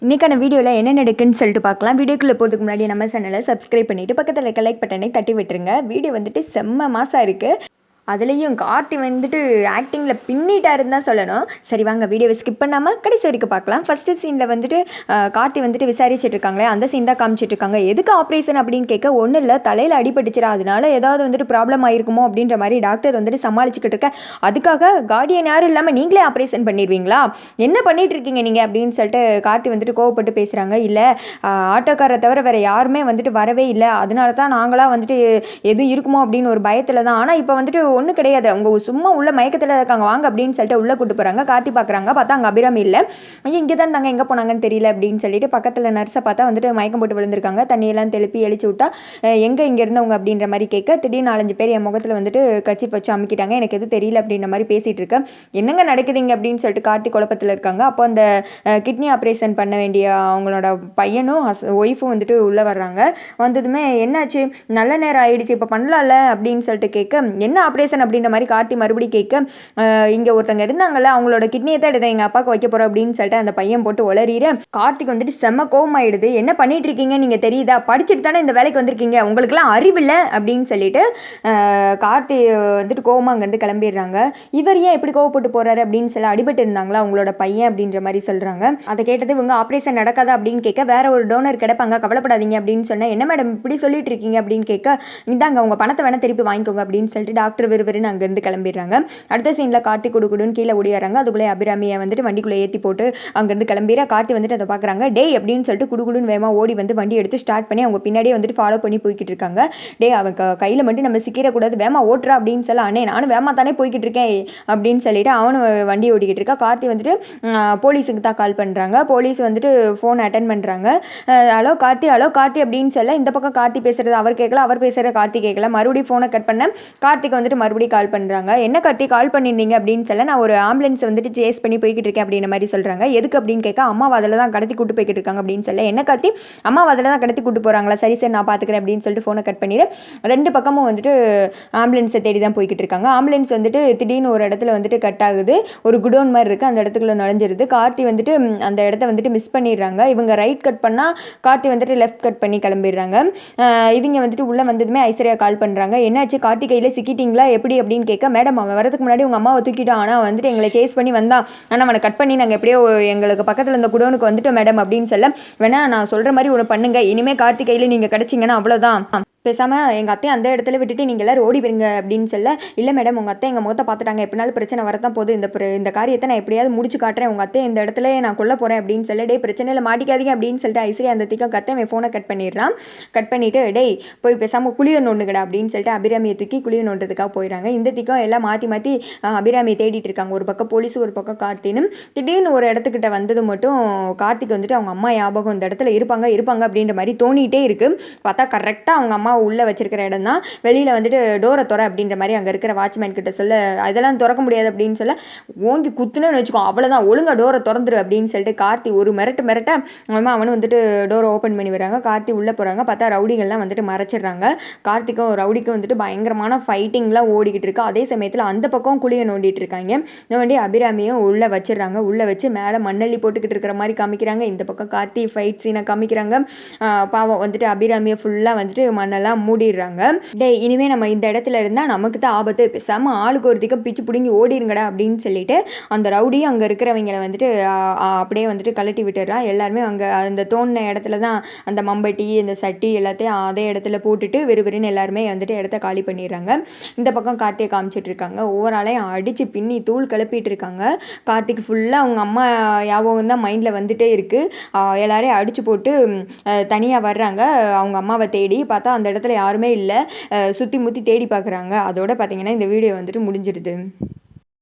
இன்றைக்கான வீடியோவில் என்ன நடக்குன்னு சொல்லிட்டு பார்க்கலாம். வீடியோக்குள்ளே போகிறதுக்கு முன்னாடி நம்ம சேனலை சப்ஸ்கிரைப் பண்ணிவிட்டு பக்கத்தில் இருக்க லைக் பட்டனை தட்டி விட்டுருங்க. வீடியோ வந்துட்டு செம்ம மாசாக இருக்குது. அதுலேயும் கார்த்தி வந்துட்டு ஆக்டிங்கில் பின்னிட்டாருன்னு தான் சொல்லணும். சரி வாங்க வீடியோவை ஸ்கிப் பண்ணாமல் கடைசி வரைக்கும் பார்க்கலாம். ஃபஸ்ட்டு சீனில் வந்துட்டு கார்த்தி வந்துட்டு விசாரிச்சுட்டு இருக்காங்களே, அந்த சீன் தான் காமிச்சிட்டு இருக்காங்க. எதுக்கு ஆப்ரேஷன் அப்படின்னு கேட்க, ஒன்றும் இல்லை தலையில் அடிபட்டுச்சுரா, அதனால ஏதாவது வந்துட்டு ப்ராப்ளம் ஆயிருக்குமோ அப்படின்ற மாதிரி டாக்டர் வந்துட்டு சமாளிச்சுக்கிட்டு இருக்க. அதுக்காக கார்டியன் யாரும் இல்லாமல் நீங்களே ஆப்ரேஷன் பண்ணிடுவீங்களா, என்ன பண்ணிட்டு இருக்கீங்க நீங்கள் அப்படின்னு சொல்லிட்டு கார்த்தி வந்துட்டு கோவப்பட்டு பேசுகிறாங்க. இல்லை ஆட்டோக்காரை தவிர வேறு யாருமே வந்துட்டு வரவே இல்லை, அதனால தான் நாங்களாம் வந்துட்டு எதுவும் இருக்குமோ அப்படின்னு ஒரு பயத்தில் தான். ஆனால் இப்போ வந்துட்டு ஒன்றும் கிடையாது, அவங்க சும்மா உள்ள மயக்கத்தில் இருக்காங்க வாங்க அப்படின்னு சொல்லிட்டு உள்ளே கூட்டு போகிறாங்க. கார்த்தி பார்க்குறாங்க, பார்த்தா அங்கே அபிராமி இல்லை. ஐயோ இங்கே தான் தாங்க, எங்கே போனாங்கன்னு தெரியல அப்படின்னு சொல்லிட்டு பக்கத்தில் நர்ஸை பார்த்தா வந்துட்டு மயக்கம் போட்டு விழுந்திருக்காங்க. தண்ணியெல்லாம் தெளிப்பி எழுச்சி விட்டா எங்கே இங்கே இருந்தவங்க அப்படின்ற மாதிரி கேட்க, திடீர்னு 4-5 பேர் என் முகத்தில் வந்துட்டு கட்சி வச்சு அமைக்கிட்டாங்க, எனக்கு எதுவும் தெரியல அப்படின்ற மாதிரி பேசிகிட்டு இருக்கேன். என்னங்க நடக்குதுங்க அப்படின்னு சொல்லிட்டு கார்த்தி குழப்பத்தில் இருக்காங்க. அப்போ அந்த கிட்னி ஆப்ரேஷன் பண்ண வேண்டிய அவங்களோட பையனும் ஒய்ஃபும் வந்துட்டு உள்ளே வர்றாங்க. வந்ததுமே என்னாச்சு, நல்ல நேரம் ஆயிடுச்சு இப்போ பண்ணலாம்ல அப்படின்னு சொல்லிட்டு கேட்க, என்ன ஆப்ரேஷன் அப்படின்ற மாதிரி கார்த்தி மறுபடி கேட்க, இங்கே ஒருத்தங்க இருந்தாங்கல்ல அவங்களோட கிட்னியை தான் எடுத்தேன் எங்கள் அப்பாவுக்கு வைக்க போகிறோம் அப்படின்னு சொல்லிட்டு அந்த பையன் போட்டு உளறிற. கார்த்திக் வந்துட்டு செம்ம கோவம் ஆயிடுது. என்ன பண்ணிட்டு இருக்கீங்க நீங்கள் தெரியுதா, படிச்சுட்டு தானே இந்த வேலைக்கு வந்திருக்கீங்க, உங்களுக்குலாம் அறிவில்லை அப்படின்னு சொல்லிட்டு கார்த்தி வந்துட்டு கோவமாக அங்கேருந்து கிளம்பிடுறாங்க. இவர் ஏன் எப்படி கோவப்பட்டு போகிறாரு அப்படின்னு சொல்லி, அடிபட்டு இருந்தாங்களா அவங்களோட பையன் அப்படின்ற மாதிரி சொல்கிறாங்க. அதை கேட்டது இவங்க ஆப்ரேஷன் நடக்காதா அப்படின்னு கேட்க, வேற ஒரு டோனர் கிடப்பாங்க கவலைப்படாதீங்க அப்படின்னு சொன்னேன். என்ன மேடம் இப்படி சொல்லிட்டு இருக்கீங்க அப்படின்னு கேட்க, இந்தாங்க உங்கள் பணத்தை வேணால் திருப்பி வாங்கிக்கோங்க அப்படின்னு சொல்லிட்டு டாக்டர் விறுவிறுன்னு அங்கேருந்து கிளம்பிடுறாங்க. அடுத்த சீனில் கார்த்தி குடுக்குடுன்னு கீழே ஓடிடுறாங்க. அதுக்குள்ளே அபிராமியை வந்துட்டு வண்டிக்குள்ளே ஏற்றி போட்டு அங்கேருந்து கிளம்பிடுற. கார்த்தி வந்துட்டு அதை பார்க்குறாங்க. டே அப்படின்னு சொல்லிட்டு குடுக்குடுன்னு வேகமாக ஓடி வந்து வண்டி எடுத்து ஸ்டார்ட் பண்ணி அவங்க பின்னாடியே வந்துட்டு ஃபாலோ பண்ணி போய்கிட்டு இருக்காங்க. டே அவன் கையில் மட்டும் நம்ம சிக்கிடக்கூடாது, வேகமாக ஓட்டுறா அப்படின்னு சொல்ல, அண்ணே நானும் வேகமாக தானே போய்கிட்டு இருக்கேன் அப்படின்னு சொல்லிட்டு அவனும் வண்டி ஓடிக்கிட்டு இருக்கா. கார்த்தி வந்துட்டு போலீஸுக்கு தான் கால் பண்ணுறாங்க. போலீஸ் வந்துட்டு ஃபோன் அட்டன் பண்ணுறாங்க. ஹலோ கார்த்தி அப்படின்னு சொல்ல, இந்த பக்கம் கார்த்தி பேசுகிறது அவர் கேட்கல, அவர் பேசுகிற கார்த்தி கேட்கல. மறுபடியும் ஃபோனை கட் பண்ண கார்த்திக் வந்துட்டு மறுபடியும் கால் பண்ணுறாங்க. என்ன கார்த்தி கால் பண்ணியிருந்தீங்க அப்படின்னு சொல்ல, நான் ஒரு ஆம்புலன்ஸ் வந்துட்டு சேஸ் பண்ணி போய்கிட்டு இருக்கேன் அப்படின்ற மாதிரி சொல்கிறாங்க. எதுக்கு அப்படின்னு கேட்க, அம்மாவை அதில் தான் கடத்தி கூட்டு போய்கிட்டு இருக்காங்க அப்படின்னு சொல்ல, என்ன கார்த்தி அம்மாவை அதில் தான் கடத்தி கூட்டு போகிறாங்களா, சரி சரி நான் பார்த்துக்கிறேன் அப்படின்னு சொல்லிட்டு ஃபோனை கட் பண்ணிடு. ரெண்டு பக்கமும் வந்துட்டு ஆம்புலன்ஸை தேடி தான் போய்கிட்டு இருக்காங்க. ஆம்புலன்ஸ் வந்துட்டு திடீர்னு ஒரு இடத்துல வந்துட்டு கட் ஆகுது, ஒரு குடோன் மாதிரி இருக்குது, அந்த இடத்துக்குள்ள நுழைஞ்சிருது. கார்த்தி வந்துட்டு அந்த இடத்த வந்துட்டு மிஸ் பண்ணிடுறாங்க. இவங்க ரைட் கட் பண்ணால் கார்த்தி வந்துட்டு லெஃப்ட் கட் பண்ணி கிளம்பிடுறாங்க. இவங்க வந்துட்டு உள்ளே வந்ததுமே ஐஸ்வர்யா கால் பண்ணுறாங்க. என்னாச்சு கார்த்தி கையில் சிக்கிட்டிங்களா எப்படி அப்படின்னு கேட்க, மேடம் அவன் வரதுக்கு முன்னாடி உங்கள் அம்மாவை தூக்கிட்டோம், ஆனால் வந்துட்டு எங்களை சேஸ் பண்ணி வந்தான், ஆனால் அவனை கட் பண்ணி நாங்கள் எப்படியோ எங்களுக்கு பக்கத்தில் இருந்த குடோனுக்கு வந்துட்டோம் மேடம் அப்படின்னு சொல்ல, வேணா நான் சொல்கிற மாதிரி ஒன்று பண்ணுங்க, இனிமேல் கார்த்தி கையில் நீங்கள் கிடச்சிங்கன்னா அவ்வளோதான், பேசாமல் எங்கள் அத்தையை அந்த இடத்துல விட்டுட்டு நீங்கள் எல்லோரும் ஓடி வருங்க அப்படின்னு சொல்ல, இல்லை மேடம் உங்கள் அத்தை எங்கள் முகத்தை பார்த்துட்டாங்க, எப்படினாலும் பிரச்சனை வரத்தான் போது, இந்த காரியத்தை நான் எப்படியாவது முடிச்சு காட்டுறேன், உங்கள் அத்தை இந்த இடத்துல நான் கொல்ல போகிறேன் அப்படின்னு சொல்ல, டே பிரச்சனையில் மாட்டிக்காதீங்க அப்படின்னு சொல்லிட்டு ஐஸ்வர்யா அந்த திக்கம் கத்த அவன் ஃபோனை கட் பண்ணிடுறான். கட் பண்ணிவிட்டு டேய் போய் பேசாமல் குளியை நோண்டுங்கடா அப்படின்னு சொல்லிட்டு அபிராமியை தூக்கி குளியை நோண்டுறதுக்காக போயிடறாங்க. இந்த திக்கம் எல்லாம் மாற்றி மாற்றி அபிராமியை தேடிட்டு இருக்காங்க. ஒரு பக்கம் போலீஸு ஒரு பக்கம் கார்த்தின்னு. திடீர்னு ஒரு இடத்துக்கிட்ட வந்தது மட்டும் கார்த்திக் வந்துட்டு அவங்க அம்மா ஞாபகம் இந்த இடத்துல இருப்பாங்க அப்படின்ற மாதிரி தோணிகிட்டே இருக்குது. பார்த்தா கரெக்டாக அவங்க அம்மா உள்ளே வச்சிருக்கிற இடம் தான். வெளியில் வந்துட்டு டோரை துற அப்படின்ற மாதிரி அங்கே இருக்கிற வாட்ச்மேன் கிட்ட சொல்ல, அதெல்லாம் திறக்க முடியாது அப்படின்னு சொல்ல, ஓங்கி குத்துணுன்னு வச்சுக்கோ அவ்வளோதான், ஒழுங்காக டோரை திறந்துரு அப்படின்னு சொல்லிட்டு கார்த்தி ஒரு மிரட்ட அவனும் வந்துட்டு டோரை ஓப்பன் பண்ணி வராங்க. கார்த்தி உள்ளே போகிறாங்க. பார்த்தா ரவுடிகள்லாம் வந்துட்டு மறைச்சிடுறாங்க. கார்த்திக்கும் ரவுடிக்கும் வந்துட்டு பயங்கரமான ஃபைட்டிங்லாம் ஓடிக்கிட்டு இருக்கு. அதே சமயத்தில் அந்த பக்கம் குழியை நோண்டிட்டு இருக்காங்க. நோண்டி அபிராமியும் உள்ளே வச்சிடுறாங்க. உள்ளே வச்சு மேலே மண்ணள்ளி போட்டுக்கிட்டு இருக்கிற மாதிரி காமிக்கிறாங்க. இந்த பக்கம் கார்த்தி ஃபைட் சீனை காமிக்கிறாங்க. பாவம் வந்துட்டு அபிராமியை ஃபுல்லாக வந்துட்டு மண்ணெல்லாம் மூடிடுறாங்க. டே இனிமேல் நம்ம இந்த இடத்துல இருந்தால் நமக்கு தான் ஆபத்து, பேசாமல் ஆளுக்கு ஒரு திக்கம் பிச்சு பிடுங்கி ஓடிருங்கடா அப்படின்னு சொல்லிட்டு அந்த ரவுடியும் அங்கே இருக்கிறவங்களை வந்துட்டு அப்படியே வந்துட்டு கழட்டி விட்டுறா. எல்லாருமே அங்கே அந்த தோணின இடத்துல தான் அந்த மம்பட்டி இந்த சட்டி எல்லாத்தையும் அதே இடத்துல போட்டுட்டு வெறுவெறுன்னு எல்லாருமே வந்துட்டு இடத்த காலி பண்ணிடுறாங்க. இந்த பக்கம் கார்த்தியை காமிச்சிட்டு இருக்காங்க. ஒவ்வொரு ஆளையும் அடித்து பின்னி தூள் கிளப்பிட்டு இருக்காங்க. கார்த்திக் ஃபுல்லாக அவங்க அம்மா ஞாபகம் தான் மைண்டில் வந்துட்டே இருக்குது. எல்லாரையும் அடித்து போட்டு தனியாக வர்றாங்க. அவங்க அம்மாவை தேடி பார்த்தா அந்த இடத்துல யாருமே இல்லை. சுற்றி முற்றி தேடி பார்க்குறாங்க. அதோட பார்த்தீங்கன்னா இந்த வீடியோ வந்துட்டு முடிஞ்சிடுது.